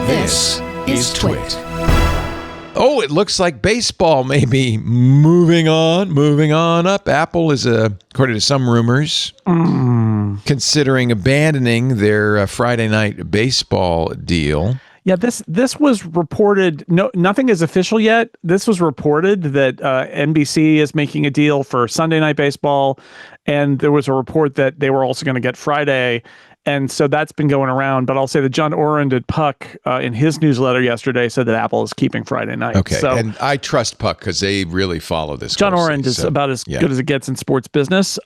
This is TWiT. Oh, it looks like baseball may be moving on up. Apple is, according to some rumors, considering abandoning their Friday night baseball deal. Yeah, this was reported. No, nothing is official yet. This was reported that NBC is making a deal for Sunday night baseball, and there was a report that they were also going to get Friday. And so that's been going around, but I'll say that John Oren at Puck in his newsletter yesterday said that Apple is keeping Friday night. Okay, so, and I trust Puck because they really follow this. John closely, Oren is about as good as it gets in sports business.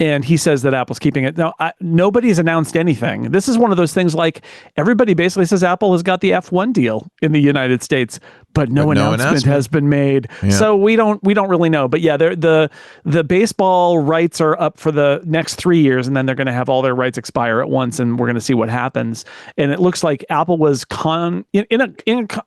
And he says that Apple's keeping it. Now, nobody's announced anything. This is one of those things like everybody basically says Apple has got the F1 deal in the United States, but no announcement has been made. Yeah. So we don't really know. But yeah, the baseball rights are up for the next 3 years, and then they're going to have all their rights expire at once, and we're going to see what happens. And it looks like Apple was in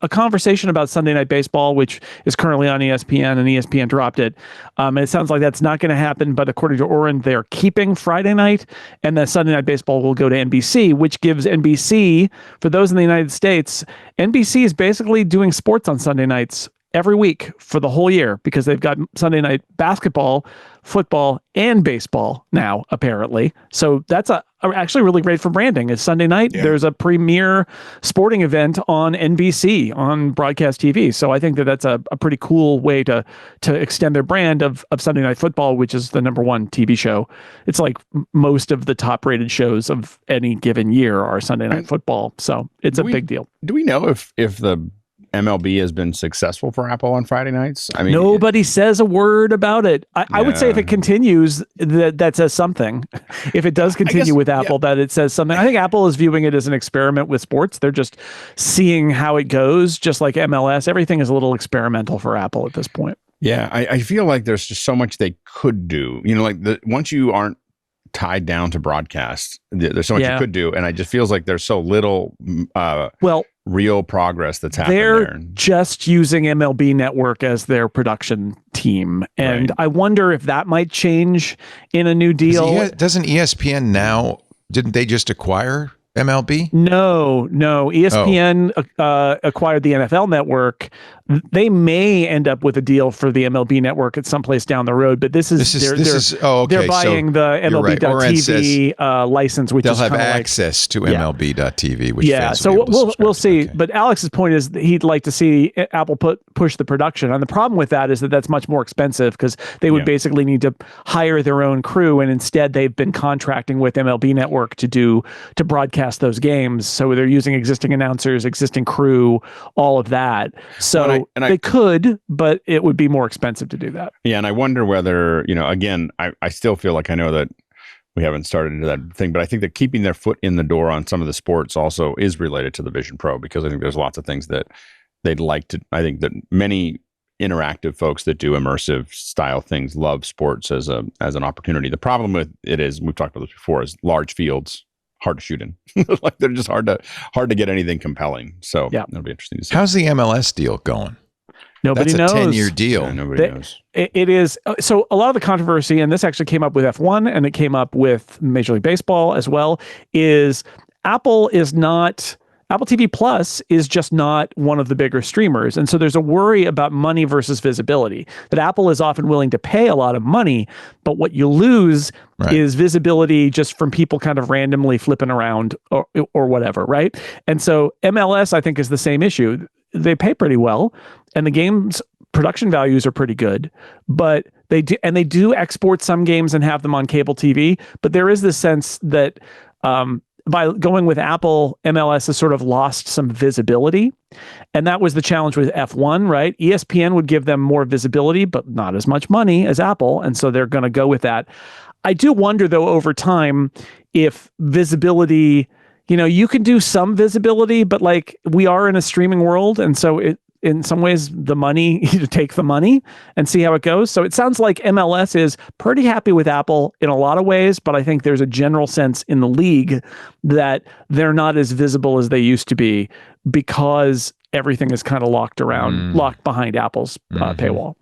a conversation about Sunday Night Baseball, which is currently on ESPN, and ESPN dropped it. And it sounds like that's not going to happen. But according to Oren, they're keeping Friday night, and the Sunday Night Baseball will go to NBC, which gives NBC, for those in the United States, NBC is basically doing sports on Sunday nights every week for the whole year because they've got Sunday night basketball, football, and baseball now, apparently. So that's actually really great for branding. It's Sunday night. Yeah. There's a premier sporting event on NBC on broadcast TV. So I think that that's a pretty cool way to extend their brand of Sunday Night Football, which is the #1 TV show. It's like most of the top rated shows of any given year are Sunday Night Football. So it's a big deal. Do we know if the MLB has been successful for Apple on Friday nights? I mean, nobody says a word about it. I would say if it continues, that says something. If it does continue with Apple, that it says something. I think Apple is viewing it as an experiment with sports. They're just seeing how it goes, just like MLS. Everything is a little experimental for Apple at this point. Yeah, I feel like there's just so much they could do. You know, like once you aren't tied down to broadcast, there's so much you could do, and it just feels like there's so little real progress that's happened they're just using MLB Network as their production team, and I wonder if that might change in a new deal. Doesn't ESPN now, didn't they just acquire MLB? No. ESPN acquired the NFL Network. They may end up with a deal for the MLB Network at some place down the road, but they're buying the MLB.TV license, which they'll is have access to MLB.TV. Which so we'll see. But Alex's point is that he'd like to see Apple push the production, and the problem with that is that that's much more expensive because they would basically need to hire their own crew, and instead they've been contracting with MLB Network to broadcast those games. So they're using existing announcers, existing crew, all of that. So they could, but it would be more expensive to do that. Yeah, and I wonder whether, again, I still feel like I know that we haven't started into that thing, but I think that keeping their foot in the door on some of the sports also is related to the Vision Pro, because I think there's lots of things that they'd like to. I think that many interactive folks that do immersive style things love sports as an opportunity. The problem with it is, we've talked about this before, is large fields, hard to shoot in. Like they're just hard to get anything compelling. So that'll be interesting to see. How's the MLS deal going? Nobody knows. That's a 10-year deal. Yeah, nobody knows. It is. So a lot of the controversy, and this actually came up with F1 and it came up with Major League Baseball as well, is Apple TV Plus is just not one of the bigger streamers. And so there's a worry about money versus visibility, that Apple is often willing to pay a lot of money, but what you lose is visibility just from people kind of randomly flipping around or whatever, right? And so MLS, I think, is the same issue. They pay pretty well, and the game's production values are pretty good, but they do export some games and have them on cable TV, but there is this sense that by going with Apple, MLS has sort of lost some visibility. And that was the challenge with F1, right? ESPN would give them more visibility, but not as much money as Apple. And so they're going to go with that. I do wonder, though, over time, if visibility, you can do some visibility, but like we are in a streaming world. And so in some ways, the money, you take the money and see how it goes. So it sounds like MLS is pretty happy with Apple in a lot of ways, but I think there's a general sense in the league that they're not as visible as they used to be because everything is kind of locked behind Apple's paywall.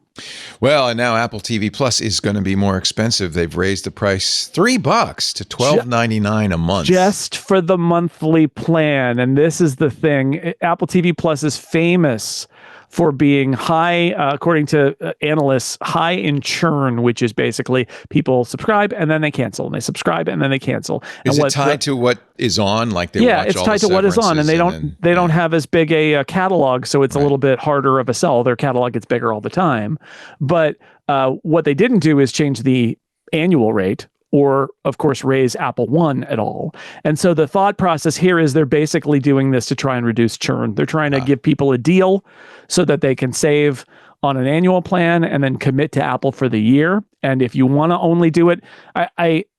Well, and now Apple TV Plus is going to be more expensive. They've raised the price $3 to $12.99 a month. Just for the monthly plan. And this is the thing. Apple TV Plus is famous for being high, according to analysts, high in churn, which is basically people subscribe and then they cancel, and they subscribe and then they cancel. Is it tied to what is on? Like they watch it's all tied the to what is on, and they don't then, have as big a catalog, so it's a little bit harder of a sell. Their catalog gets bigger all the time, but what they didn't do is change the annual rate, or, of course, raise Apple One at all. And so the thought process here is they're basically doing this to try and reduce churn. They're trying to give people a deal so that they can save on an annual plan and then commit to Apple for the year. And if you want to only do it,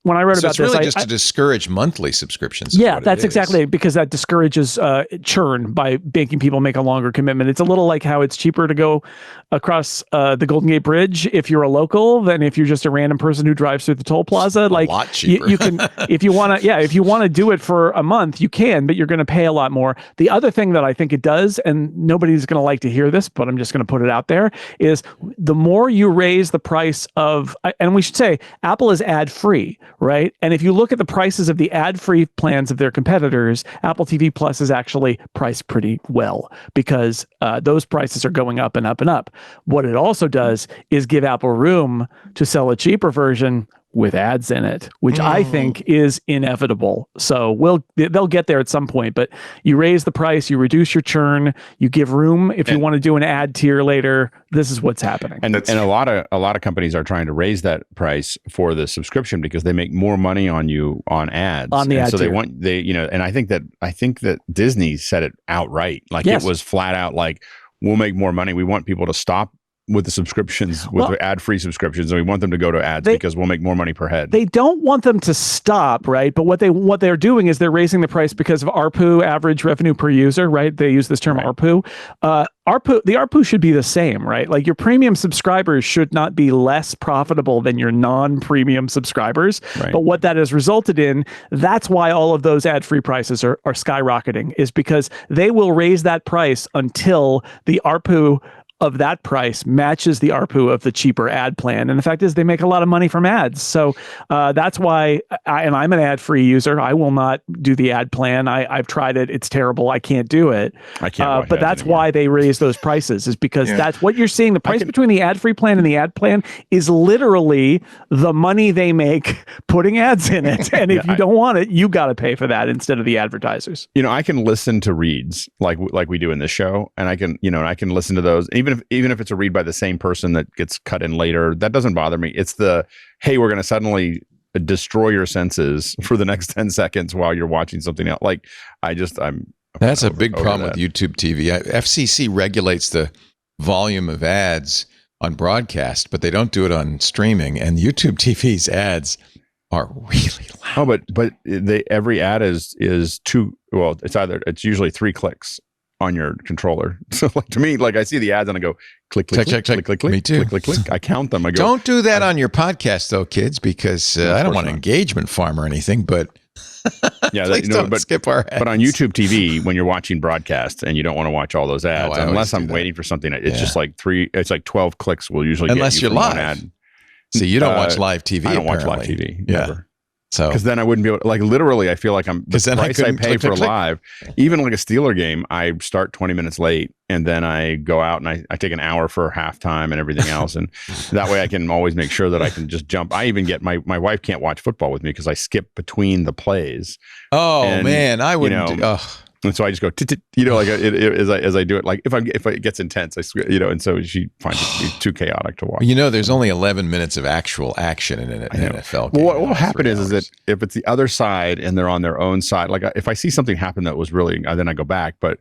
when I wrote about it's really this, just to discourage monthly subscriptions. Yeah, that's exactly it, because that discourages churn by making people make a longer commitment. It's a little like how it's cheaper to go across the Golden Gate Bridge if you're a local than if you're just a random person who drives through the toll plaza. Like a lot cheaper. You can, if you want to do it for a month, you can, but you're going to pay a lot more. The other thing that I think it does, and nobody's going to like to hear this, but I'm just going to put it out there, is the more you raise the price of, and we should say Apple is ad-free, right? And if you look at the prices of the ad-free plans of their competitors, Apple TV Plus is actually priced pretty well, because those prices are going up and up and up. What it also does is give Apple room to sell a cheaper version with ads in it, which I think is inevitable. So they'll get there at some point, but you raise the price, you reduce your churn, you give room if you want to do an ad tier later. This is what's happening. And a lot of companies are trying to raise that price for the subscription because they make more money on you on ads. On the ad so tier. And I think that Disney said it outright. Like Yes. It was flat out like, we'll make more money. We want people to stop with the subscriptions, with the ad-free subscriptions, and we want them to go to ads because we'll make more money per head. They don't want them to stop, right? But what they're doing is they're raising the price because of ARPU, average revenue per user, right? They use this term ARPU. The ARPU should be the same, right? Like your premium subscribers should not be less profitable than your non-premium subscribers. Right. But what that has resulted in, that's why all of those ad-free prices are skyrocketing, is because they will raise that price until the ARPU of that price matches the ARPU of the cheaper ad plan. And the fact is they make a lot of money from ads. So that's why, I'm an ad-free user. I will not do the ad plan. I've tried it. It's terrible. I can't do it. I can't. But that's why they raise those prices, is because that's what you're seeing. The price between the ad-free plan and the ad plan is literally the money they make putting ads in it. And if you don't want it, you got to pay for that instead of the advertisers. I can listen to reads like we do in this show, and I can listen to those, even if it's a read by the same person that gets cut in later. That doesn't bother me. It's hey, we're going to suddenly destroy your senses for the next 10 seconds while you're watching something else. Like that's a big problem with YouTube TV. FCC regulates the volume of ads on broadcast, but they don't do it on streaming. And YouTube TV's ads are really loud. Oh, but every ad is it's usually 3 clicks on your controller. So like to me, like I see the ads and I go click, click, click, click, click, click, Me too. click, click, click. I count them. I go. Don't do that on your podcast though, kids, because I don't want an engagement farm or anything, but please don't skip our ads. But on YouTube TV, when you're watching broadcast and you don't want to watch all those ads, unless I'm waiting for something, it's just like 12 clicks will usually unless get you you're live. Ad. So you don't watch live TV. I don't watch live TV. Never. So because then I wouldn't be able to, like, literally I feel like I'm the price I pay for live, even like a Steeler game, I start 20 minutes late and then I go out and I take an hour for halftime and everything else, and that way I can always make sure that I can just jump. I even get my wife can't watch football with me because I skip between the plays. Man, I wouldn't. And so I just go, like as I do it. Like if it gets intense, and so she finds it to be too chaotic to watch. There's only 11 minutes of actual action in an NFL game. Well, what will happen is that if it's the other side and they're on their own side, like if I see something happen that was really, then I go back. But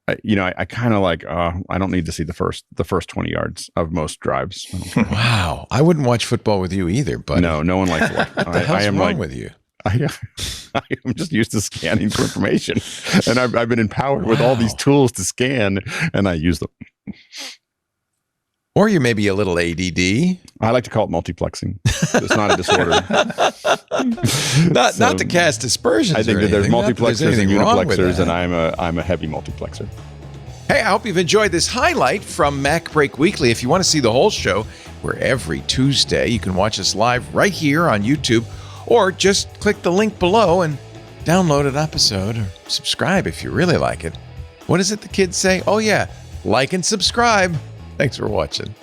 I kind of like, I don't need to see the first 20 yards of most drives. Wow, I wouldn't watch football with you either. But no one likes to watch. What the hell's wrong with you? I'm just used to scanning for information, and I've been empowered with all these tools to scan, and I use them. Or you're maybe a little ADD. I like to call it multiplexing. It's not a disorder. not to cast aspersions. I think that there's multiplexers and uniplexers, and I'm a heavy multiplexer. Hey, I hope you've enjoyed this highlight from MacBreak Weekly. If you want to see the whole show, we're every Tuesday. You can watch us live right here on YouTube, or just click the link below and download an episode, or subscribe if you really like it. What is it the kids say? Oh yeah, like and subscribe. Thanks for watching.